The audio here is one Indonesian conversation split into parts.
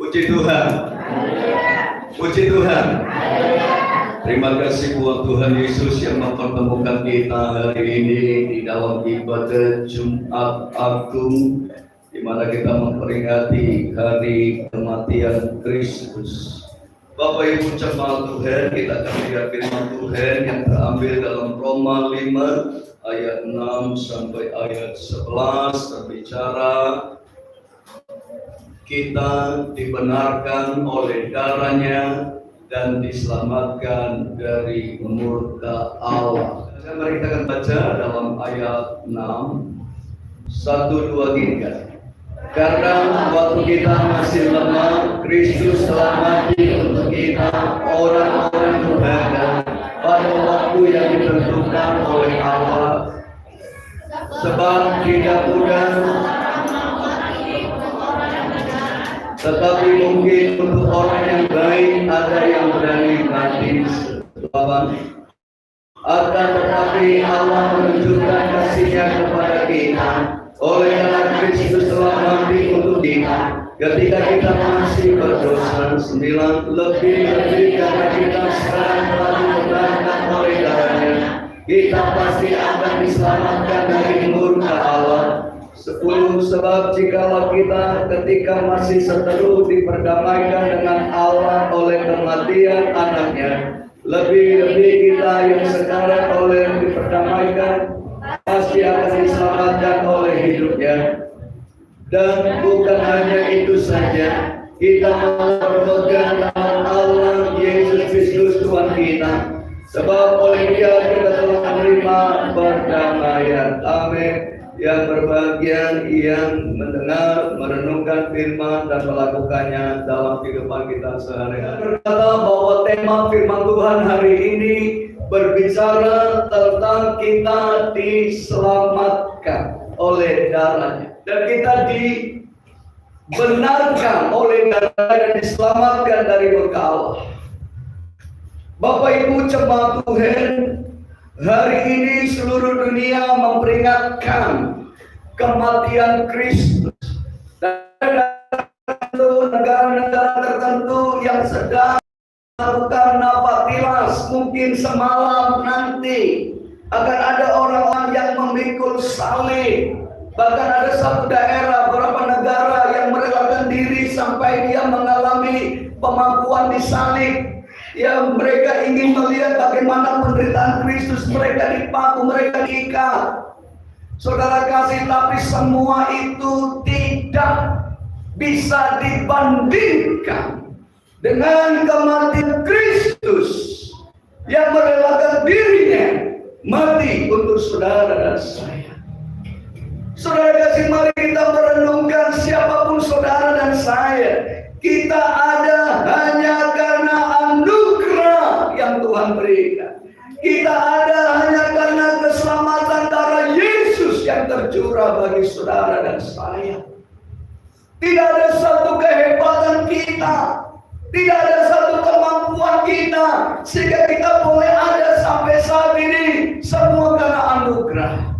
Puji Tuhan. Puji Tuhan. Terima kasih buat Tuhan Yesus yang mempertemukan kita hari ini di dalam ibadah Jumat Agung, di mana kita memperingati hari kematian Kristus. Bapak Ibu jemaat Tuhan, kita akan lihat firman Tuhan yang terambil dalam Roma 5 ayat 6 sampai ayat 11 berbicara kita dibenarkan oleh darahnya dan diselamatkan dari murka Allah. Mari kita akan baca dalam ayat 6 1, 2, 3. Karena waktu kita masih lemah, Kristus telah mati untuk kita orang-orang durhaka pada waktu yang ditentukan oleh Allah. Sebab tidak mudah, tetapi mungkin untuk orang yang baik ada yang berani mati. Akan tetapi Allah menunjukkan kasih-Nya kepada kita oleh karena Kristus telah mati untuk kita ketika kita masih berdosa. 9. Lebih-lebih karena kita sekarang telah dibenarkan oleh darahnya, kita pasti akan diselamatkan dari murka Allah. 10. Sebab jikalau kita ketika masih seteru diperdamaikan dengan Allah oleh kematian anaknya, lebih-lebih kita yang sekarang oleh diperdamaikan pasti akan diselamatkan oleh hidupnya. Dan bukan hanya itu saja, kita berpegang dalam Allah Yesus Kristus Tuhan kita, sebab oleh Dia kita telah menerima perdamaian. Amin. Yang berbahagia yang mendengar, merenungkan firman dan melakukannya dalam kehidupan kita sehari-hari. Berkata bahwa tema firman Tuhan hari ini berbicara tentang kita diselamatkan oleh darahnya, dan kita dibenarkan oleh darahnya dan diselamatkan dari murka Allah. Bapak Ibu jemaat Tuhan, hari ini seluruh dunia memperingatkan kematian Kristus. Dan ada negara-negara tertentu yang sedang melakukan nafas tilas, mungkin semalam nanti akan ada orang-orang yang memikul salib. Bahkan ada satu daerah, beberapa negara yang merelakan diri sampai dia mengalami pemangkuan di salib. Yang mereka ingin melihat bagaimana penderitaan Kristus, mereka dipaku, mereka diikat. Saudara kasih, tapi semua itu tidak bisa dibandingkan dengan kematian Kristus yang merelakan dirinya mati untuk saudara dan saya. Saudara kasih, mari kita merenungkan siapapun saudara dan saya, kita ada hanya karena anugerah yang Tuhan berikan. Kita ada hanya karena keselamatan darah Yesus yang tercurah bagi saudara dan saya. Tidak ada satu kehebatan kita, tidak ada satu kemampuan kita sehingga kita boleh ada sampai saat ini, semua karena anugerah.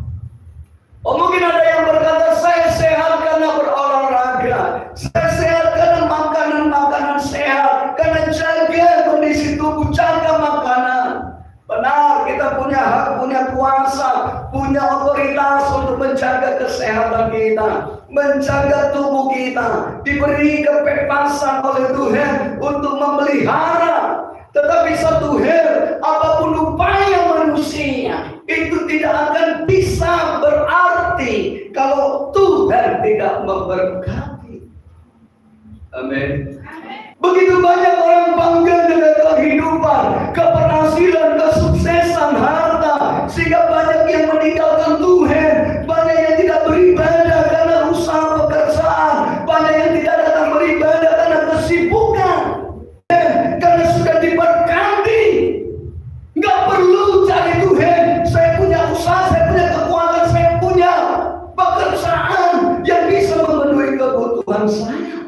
Oh, mungkin ada yang berkata, saya sehat karena berolahraga, saya sehat karena makanan sehat, karena jaga kondisi tubuh, jaga makanan. Benar, kita punya hak, punya kuasa, punya otoritas untuk menjaga kesehatan kita, menjaga tubuh kita, diberi kebebasan oleh Tuhan untuk memelihara. Tetapi satu hal, apapun upaya manusia, itu tidak akan bisa berarti kalau Tuhan tidak memberkati. Amin. Begitu banyak orang bangga dengan kehidupan, keberhasilan, kesuksesan, harta, sehingga banyak yang meninggalkan Tuhan, banyak yang tidak beribadah karena usaha pekerjaan, banyak yang tidak datang beribadah karena kesibukan, karena sudah diberkati. Nggak perlu cari Tuhan. Saya punya usaha, saya punya kekuatan, saya punya pekerjaan yang bisa memenuhi kebutuhan saya.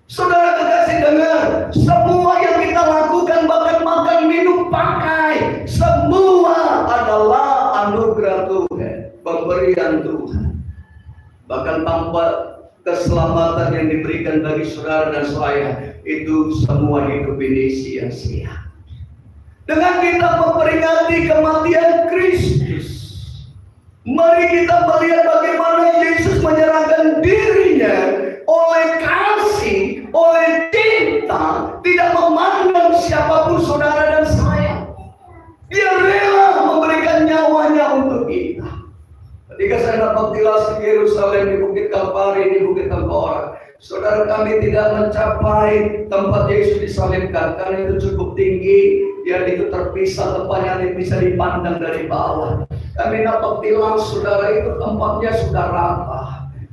Saudara kekasih, dengar, semua yang kita lakukan, bahkan makan, minum, pakai, semua adalah anugerah Tuhan, pemberian Tuhan. Bahkan tanpa keselamatan yang diberikan bagi saudara dan saya, itu semua hidup ini sia-sia. Dengan kita memperingati kematian Kristus, mari kita melihat bagaimana Yesus menyerahkan dirinya oleh kasih, oleh cinta, tidak memandang siapapun saudara dan saya. Dia rela memberikan nyawanya untuk kita. Ketika saya dapat tilas di Yerusalem, di Bukit Kalvari, di Bukit Tengkorak, saudara, kami tidak mencapai tempat Yesus disalibkan karena itu cukup tinggi, dan itu terpisah, tempatnya bisa dipandang dari bawah. Kami dapat tilas, saudara, itu tempatnya sudah rata,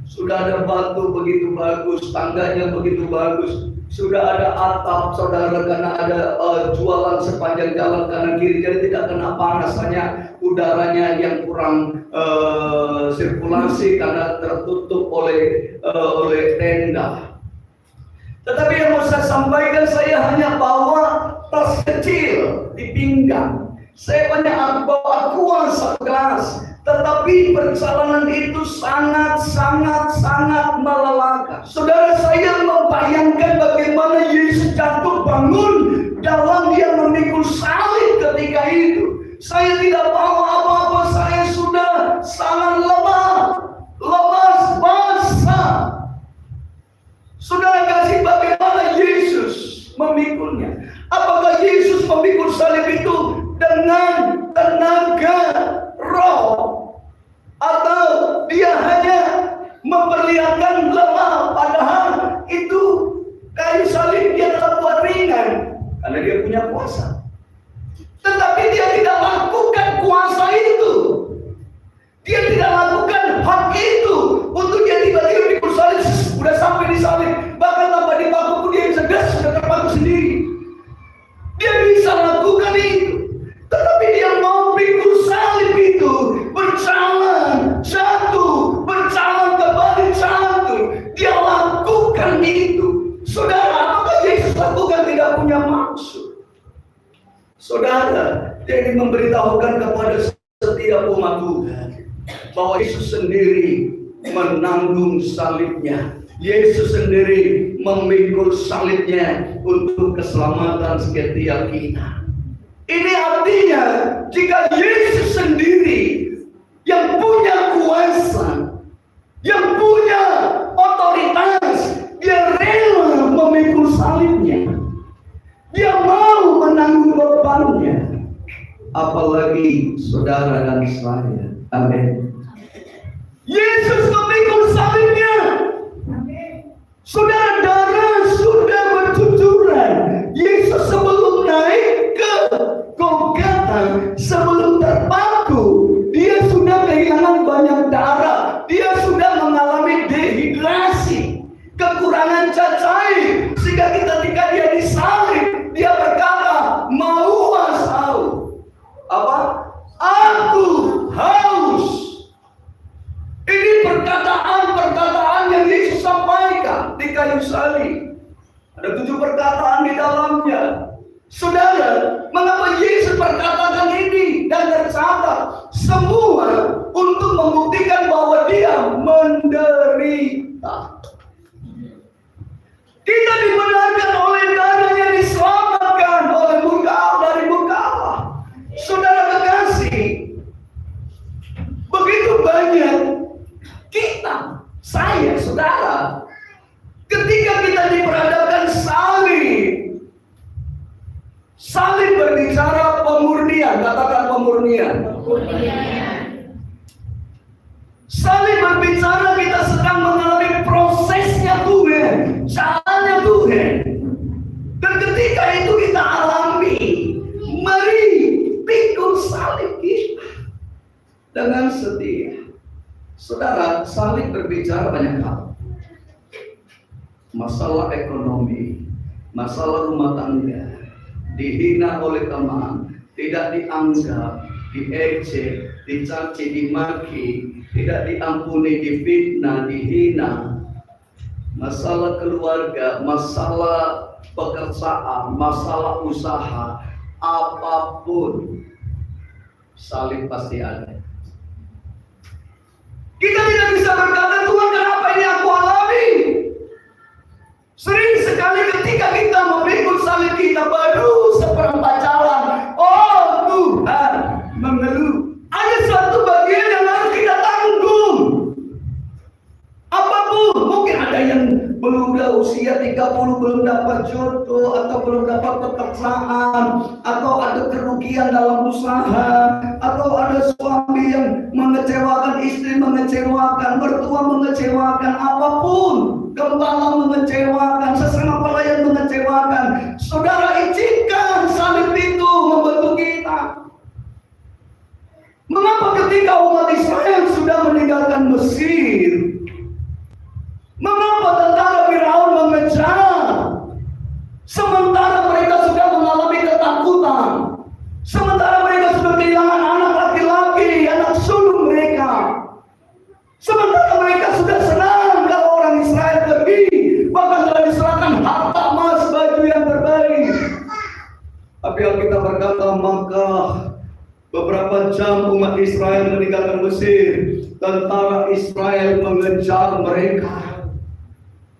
sudah ada batu begitu bagus, tangganya begitu bagus, sudah ada atap, saudara, karena ada jualan sepanjang jalan kanan kiri, jadi tidak kena panas, hanya udaranya yang kurang sirkulasi karena tertutup oleh tenda. Tetapi yang mau saya sampaikan, saya hanya bawa tas kecil di pinggang, saya banyak bawa kuas satu gelas, tetapi perjalanan itu sangat melelahkan. Saudara, saya membayangkan bagaimana Yesus jatuh bangun dalam dia memikul salib ketika itu. Saya tidak bawa apa-apa, saya sudah sangat lemah, lemas, basah. Saudara kasih, bagaimana Yesus memikulnya? Apakah Yesus memikul salib itu dengan tenaga roh, atau dia hanya memperlihatkan lemah, padahal itu kayu salib dia tetap buat ringan karena dia punya kuasa. Tetapi dia tidak lakukan kuasa itu, dia tidak lakukan hak itu untuk dia tiba-tiba pikul salib, sudah sampai di salib, bahkan tanpa dipaku pun dia bisa gas, sudah terpaku sendiri. Dia bisa lakukan itu, tetapi dia mau pikul salib itu, berjalan, jatuh, berjalan kembali, jatuh. Dia lakukan itu. Saudara, apakah Yesus lakukan tidak punya maksud? Saudara, dia ingin memberitahukan kepada setiap umat Tuhan bahwa Yesus sendiri menanggung salibnya. Yesus sendiri memikul salibnya untuk keselamatan setiap kita. Ini artinya, jika Yesus sendiri yang punya kuasa, yang punya otoritas, dia rela memikul salibnya, dia mau menanggung bebannya, apalagi saudara dan saya. Amin. Yesus memikul salibnya. Saudara, darah sudah bercucuran. Yesus sebelum naik ke Golgota, sebelum terpaku, dia sudah kehilangan banyak darah. Dia sudah mengalami dehidrasi, kekurangan cacai, sehingga ketika dia disalib, dia berkata, "Mau tahu apa? Aku haus." Ini perkataan yang Yesus sampaikan di kayu salib. Ada 7 perkataan di dalamnya. Saudara, mengapa Yesus perkatakan ini dan tercatat? Semua untuk membuktikan bahwa dia menderita. Kita dibenarkan oleh darahnya, diselamatkan oleh dari murka Allah. Saudara kekasih, begitu banyak kita, saya, saudara, ketika kita diperhadapkan salib. Salib berbicara pemurnian, katakan pemurnian. Salib berbicara kita sedang mengalami prosesnya Tuhan, jalannya Tuhan. Dan ketika itu kita alami, mari pikul salib kita dengan setia. Saudara, salib berbicara banyak hal. Masalah ekonomi, masalah rumah tangga, dihina oleh teman, tidak dianggap, diejek, dicaci, dimaki, tidak diampuni, difitnah, dihina. Masalah keluarga, masalah pekerjaan, masalah usaha, apapun, salib pasti ada. Kita tidak bisa berkata, "Tuhan, kenapa ini aku alami?" Tetapi sering sekali ketika kita memikul salib kita baru seperempat jalan, oh Tuhan mengeluh. Ada suatu bagian yang harus kita tanggung. Apapun, mungkin ada yang belum usia 30 belum dapat jodoh, atau belum dapat pekerjaan, atau ada kerugian dalam usaha, atau ada suami yang mengecewakan, istri mengecewakan, mertua mengecewakan, apapun, gembala mengecewakan, sesama pelayan mengecewakan. Saudara, izinkan salib itu membantu kita. Mengapa ketika umat Israel sudah meninggalkan Mesir, mengapa tentara Firaun mengejar? Sementara mereka sudah mengalami ketakutan, sementara mereka sudah kehilangan anak laki-laki, anak sulung mereka, sementara mereka sudah senang kalau orang Israel pergi, bahkan telah diserahkan harta emas, baju yang terbaik. Tapi Alkitab berkata, maka beberapa jam umat Israel meninggalkan Mesir, tentara Israel mengejar mereka.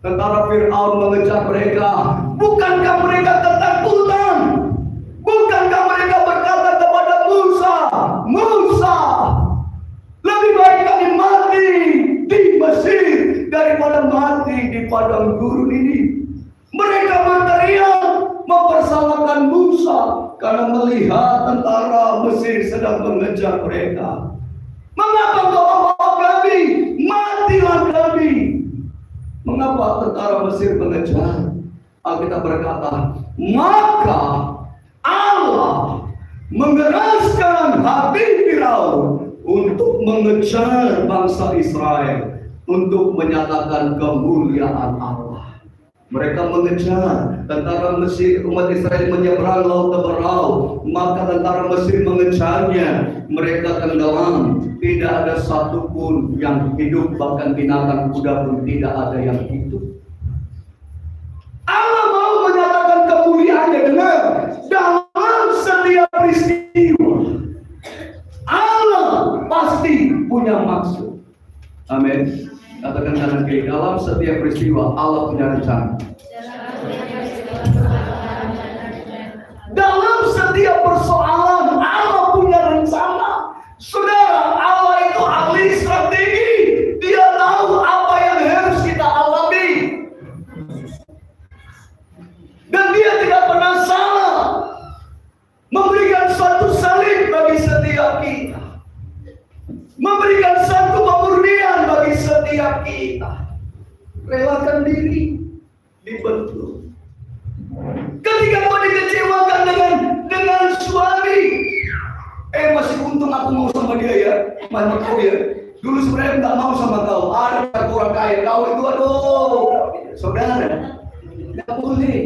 Tentara Fir'aun mengejar mereka. Bukankah mereka ketakutan? Bukankah mereka berkata kepada Musa, Musa, lebih baik kami mati di Mesir daripada mati di padang gurun ini. Mereka berteriak mempersalahkan Musa karena melihat tentara Mesir sedang mengejar mereka. Mengapa kau membawa kami? Matilah kami. Mengapa tentara Mesir mengejar? Alkitab berkata, maka Allah mengeraskan hati Firaun untuk mengejar bangsa Israel, untuk menyatakan kemuliaan Allah. Mereka mengejar tentara Mesir, umat Israel menyeberang laut Teberau, maka tentara Mesir mengejarnya. Mereka tenggelam, tidak ada satupun yang hidup, bahkan binatang kuda pun tidak ada yang hidup. Allah mau menyatakan kemuliaannya dengan dalam setiap peristiwa. Allah pasti punya maksud. Amin. Katakan kanan kiri, dalam setiap peristiwa Allah punya rencana. Dalam setiap persoalan Allah punya rencana. Saudara, Allah itu ahli strategi. Dia tahu apa yang harus kita alami, dan dia tidak pernah salah memberikan suatu salib bagi setiap kita, memberikan satu pemurnian bagi setiap kita. Relakan diri, dibentuk. Ketika kau dikecewakan dengan suami, masih untung aku mau sama dia ya, mana kau ya. Dulu sebenarnya nggak mau sama kau, ada orang kaya, kau itu aduh, saudara, nggak boleh.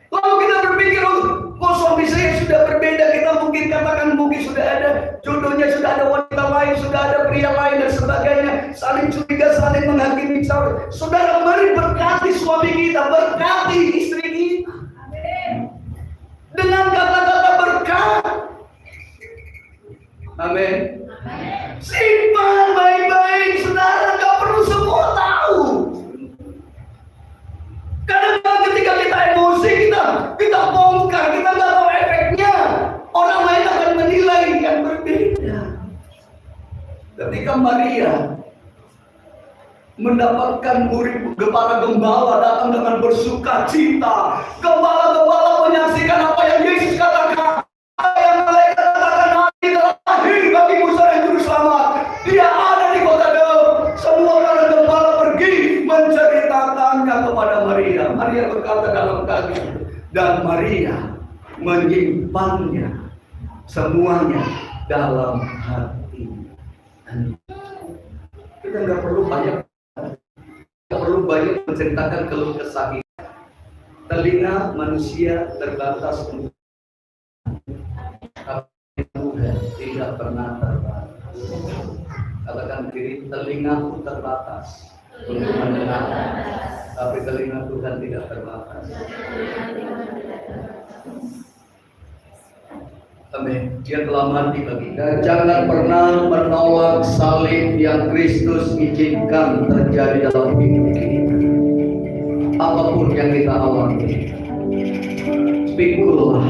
Lalu kita berpikir, oh suami saya sudah berbeda, kita mungkin katakan mungkin sudah ada jodohnya, sudah ada wanita lain, sudah ada pria lain dan sebagainya, saling curiga, saling menghakimi. Saudara, mari berkati suami kita, berkati istri kita. Amin. Dengan kata-kata berkat. Amin. Simpan baik-baik, saudara, gak perlu semua tahu. Kadang-kadang ketika kita emosi, kita bongkar, kita nggak tahu efeknya. Orang lain akan menilai yang berbeda. Ketika Maria mendapatkan murid para gembala datang dengan bersuka cita, gembala-gembala menyaksikan apa yang Yesus katakan, apa yang malaikat katakan, hari telah lahir bagi Musa yang juru selamat. Dia ada di kota Daud. Semua para gembala pergi menceritakannya kepada Maria. Maria berkata dalam kaki, dan Maria menyimpannya semuanya dalam hati. Kita nggak perlu banyak menceritakan keluh kesah kita. Telinga manusia terbatas untuk, tapi Tuhan tidak pernah terbatas. Katakan kiri, telingaku terbatas untuk mendengar, tapi telinga Tuhan tidak terbatas. Amin. Dia telah mati bagi kita. Jangan pernah menolak salib yang Kristus izinkan terjadi dalam hidup kita. Apapun yang kita alami, pikulah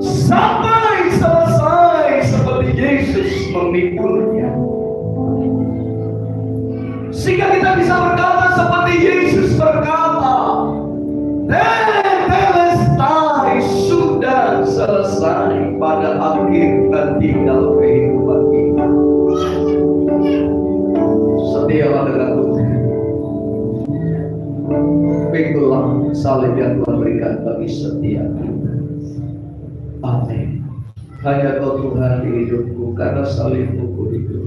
sampai selesai seperti Yesus memikulnya. Sehingga kita bisa berkata seperti Yesus berkata, Tetelestai, sudah selesai pada akhir dan tinggal kehidupan kita. Setialah dengan Tuhan. Pikulah salib yang Tuhan berikan bagi setiap kita. Amin. Hanya Kau Tuhan di hidupku, karena salibmu ku hidup.